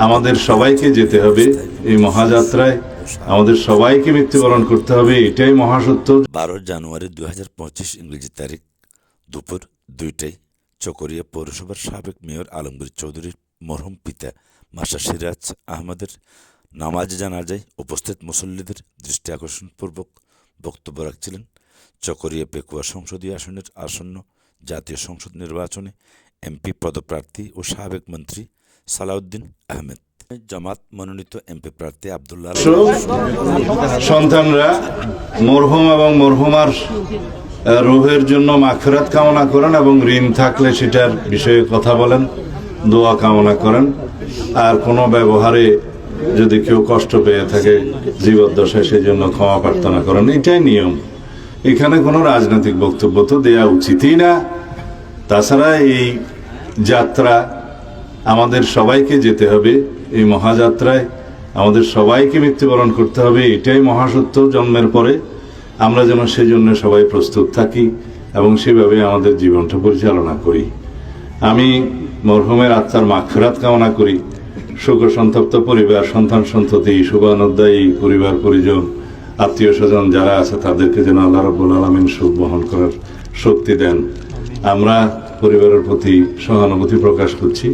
আমাদের সবাইকে যেতে হবে এই মহাযাত্রায়, আমাদের সবাইকে মৃত্যুবরণ করতে হবে, এটাই মহাসত্য। 12 জানুয়ারি 2025 ইংরেজি তারিখ দুপুর 2টায় চকরিয়া পৌরসভার সাবেক মেয়র আলমগীর চৌধুরীর মরহুম পিতা মাস্টার সিরাজ আহমদের নামাজ জানাজায় উপস্থিত মুসল্লিদের দৃষ্টি আকর্ষণপূর্বক বক্তব্য রাখছিলেন চকরিয়া পেকুয়া সংসদীয় আসনের আসন্ন জাতীয় সংসদ নির্বাচনে এমপি পদপ্রার্থী ও সাবেক মন্ত্রী সালাউদ্দিন আহমেদ। জামাত মনোনীত এমপি প্রার্থী আব্দুল্লাহ সন্তানরা মরহুম এবং মরহুমার রুহের জন্য মাগফিরাত কামনা করেন এবং ঋণ থাকলে সেটার বিষয়ে কথা বলেন, দোয়া কামনা করেন। আর কোনো ব্যবহারে যদি কেউ কষ্ট পেয়ে থাকে জীবদ্দশায় সেই জন্য ক্ষমা প্রার্থনা করেন, এটাই নিয়ম। এখানে কোনো রাজনৈতিক বক্তব্য তো দেওয়া উচিতই না। তাছাড়া এই যাত্রা আমাদের সবাইকে যেতে হবে, এই মহাযাত্রায় আমাদের সবাইকে মৃত্যুবরণ করতে হবে, এটাই মহাসত্য। জন্মের পরে আমরা যেন সেজন্য সবাই প্রস্তুত থাকি এবং সেভাবে আমাদের জীবনটা পরিচালনা করি। আমি মরহুমের আত্মার মাগফিরাত কামনা করি। শোক সন্তপ্ত পরিবার, সন্তান সন্ততি, শুভানুধ্যায়ী পরিবার পরিজন, আত্মীয় স্বজন যারা আছে তাদেরকে যেন আল্লাহ রাব্বুল আলামিন শোক বহন করার শক্তি দেন। আমরা পরিবারের প্রতি সহানুভূতি প্রকাশ করছি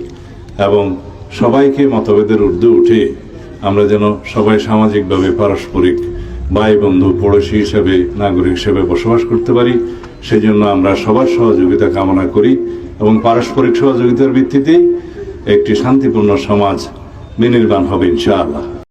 এবং সবাইকে মতভেদের ঊর্ধ্বে উঠে আমরা যেন সবাই সামাজিকভাবে পারস্পরিক ভাই বন্ধু পড়োশী হিসেবে, নাগরিক হিসেবে বসবাস করতে পারি। সেই জন্য আমরা সবার সহযোগিতা কামনা করি এবং পারস্পরিক সহযোগিতার ভিত্তিতেই একটি শান্তিপূর্ণ সমাজ বিনির্মাণ হবে ইনশাআল্লাহ।